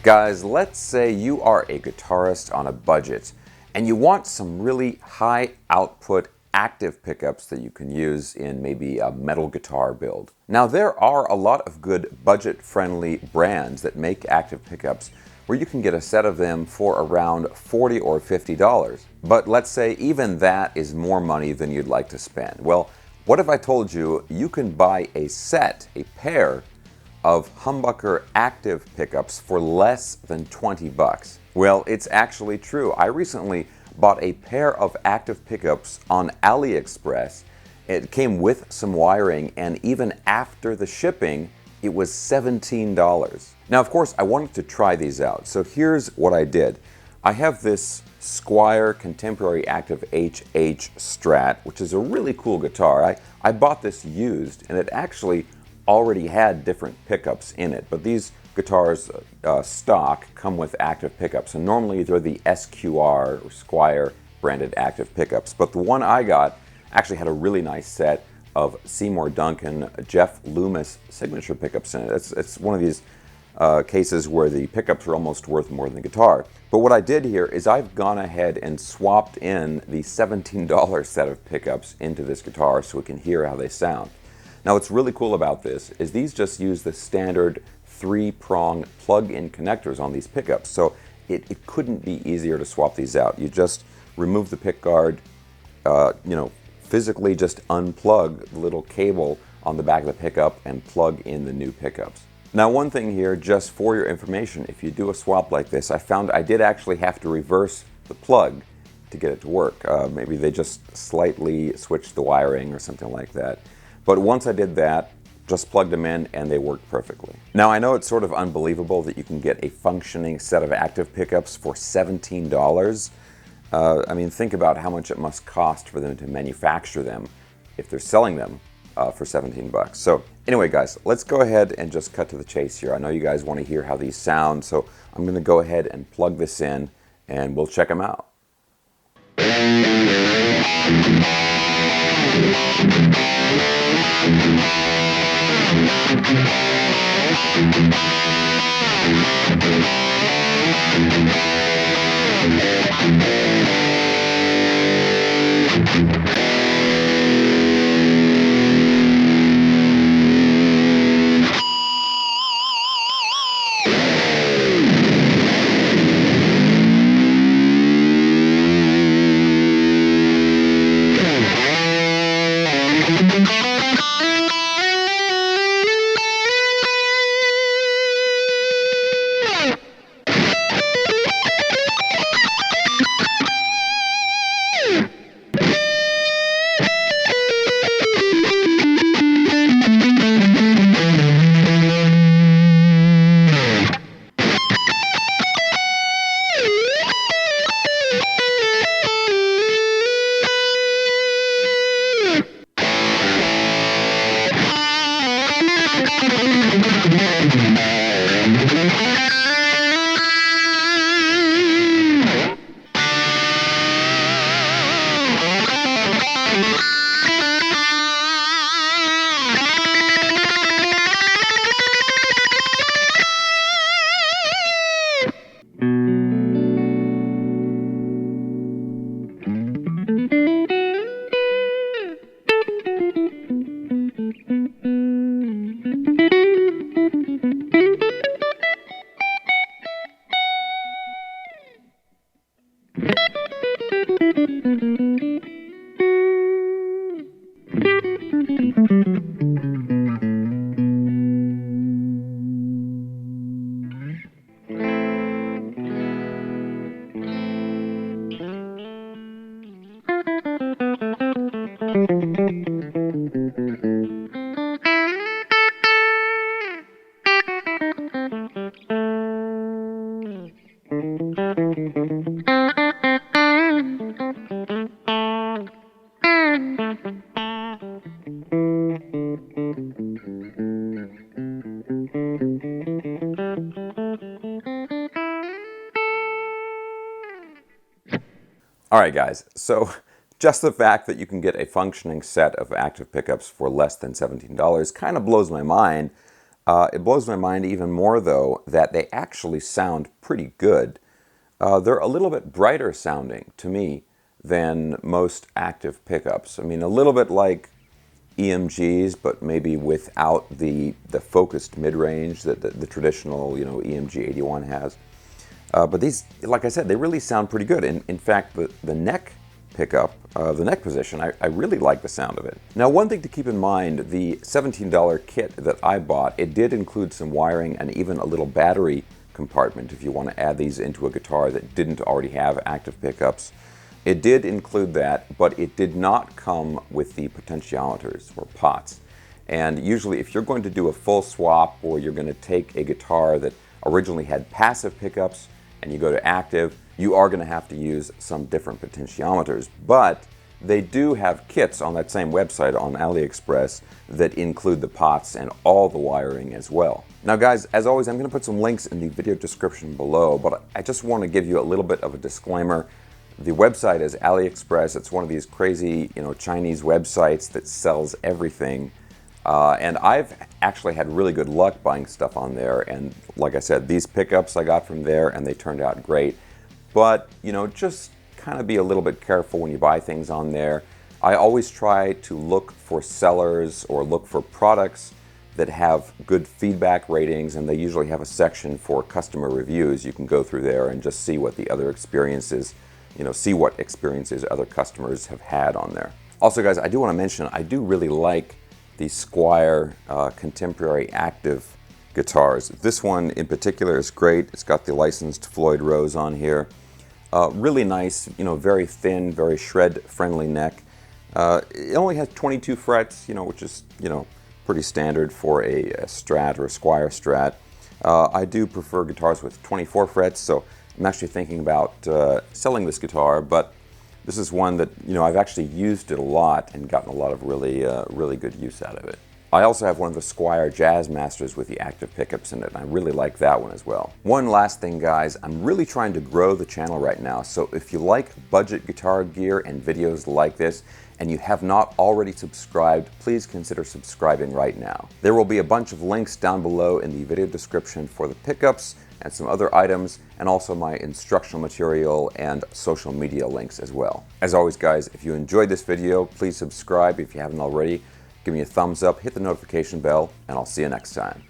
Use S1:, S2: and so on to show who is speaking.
S1: Guys, let's say you are a guitarist on a budget and you want some really high output active pickups that you can use in maybe a metal guitar build. Now there are a lot of good budget-friendly brands that make active pickups where you can get a set of them for around $40 or $50. But let's say even that is more money than you'd like to spend. Well, what if I told you you can buy a set, a pair of humbucker active pickups for less than 20 bucks? Well, it's actually true. I recently bought a pair of active pickups on AliExpress. It came with some wiring, and even after the shipping, it was $17. Now, of course, I wanted to try these out, so here's what I did. I have this Squier Contemporary Active HH Strat, which is a really cool guitar. I bought this used, and it actually already had different pickups in it, but these guitars stock come with active pickups, and normally they're the SQR or Squier branded active pickups, but the one I got actually had a really nice set of Seymour Duncan Jeff Loomis signature pickups in it. It's one of these cases where the pickups are almost worth more than the guitar. But what I did here is I've gone ahead and swapped in the $17 set of pickups into this guitar so we can hear how they sound. Now what's really cool about this is these just use the standard 3-prong plug-in connectors on these pickups, so it couldn't be easier to swap these out. You just remove the pick guard, physically just unplug the little cable on the back of the pickup and plug in the new pickups. Now one thing here, just for your information, if you do a swap like this, I found I did actually have to reverse the plug to get it to work. Maybe they just slightly switched the wiring or something like that. But once I did that, just plugged them in and they worked perfectly. Now I know it's sort of unbelievable that you can get a functioning set of active pickups for $17. I mean, think about how much it must cost for them to manufacture them if they're selling them for 17 bucks. So anyway, guys, let's go ahead and just cut to the chase here. I know you guys want to hear how these sound, so I'm going to go ahead and plug this in and we'll check them out. Alright guys, so just the fact that you can get a functioning set of active pickups for less than $17 kind of blows my mind. It blows my mind even more, though, that they actually sound pretty good. They're a little bit brighter sounding to me than most active pickups. I mean, a little bit like EMGs, but maybe without the focused mid-range that the traditional, EMG 81 has. But these, like I said, they really sound pretty good. In fact, the neck pickup, the neck position, I really like the sound of it. Now, one thing to keep in mind, the $17 kit that I bought, it did include some wiring and even a little battery compartment if you want to add these into a guitar that didn't already have active pickups. It did include that, but it did not come with the potentiometers or pots. And usually if you're going to do a full swap, or you're going to take a guitar that originally had passive pickups and you go to active, you are going to have to use some different potentiometers. But they do have kits on that same website on AliExpress that include the pots and all the wiring as well. Now guys, as always, I'm going to put some links in the video description below, but I just want to give you a little bit of a disclaimer. The website is AliExpress. It's one of these crazy, Chinese websites that sells everything. And I've actually had really good luck buying stuff on there. And like I said, these pickups I got from there and they turned out great. But, just kind of be a little bit careful when you buy things on there. I always try to look for sellers or look for products that have good feedback ratings, and they usually have a section for customer reviews. You can go through there and just see what the other experiences, see what experiences other customers have had on there. Also guys, I do want to mention, I do really like the Squier contemporary active guitars. This one in particular is great. It's got the licensed Floyd Rose on here. Really nice, very thin, very shred-friendly neck. It only has 22 frets, which is, pretty standard for a Strat or a Squier Strat. I do prefer guitars with 24 frets, so I'm actually thinking about selling this guitar, but this is one that, I've actually used it a lot and gotten a lot of really good use out of it. I also have one of the Squier Jazzmasters with the active pickups in it, and I really like that one as well. One last thing guys, I'm really trying to grow the channel right now, so if you like budget guitar gear and videos like this, and you have not already subscribed, please consider subscribing right now. There will be a bunch of links down below in the video description for the pickups and some other items, and also my instructional material and social media links as well. As always guys, if you enjoyed this video, please subscribe if you haven't already. Give me a thumbs up, hit the notification bell, and I'll see you next time.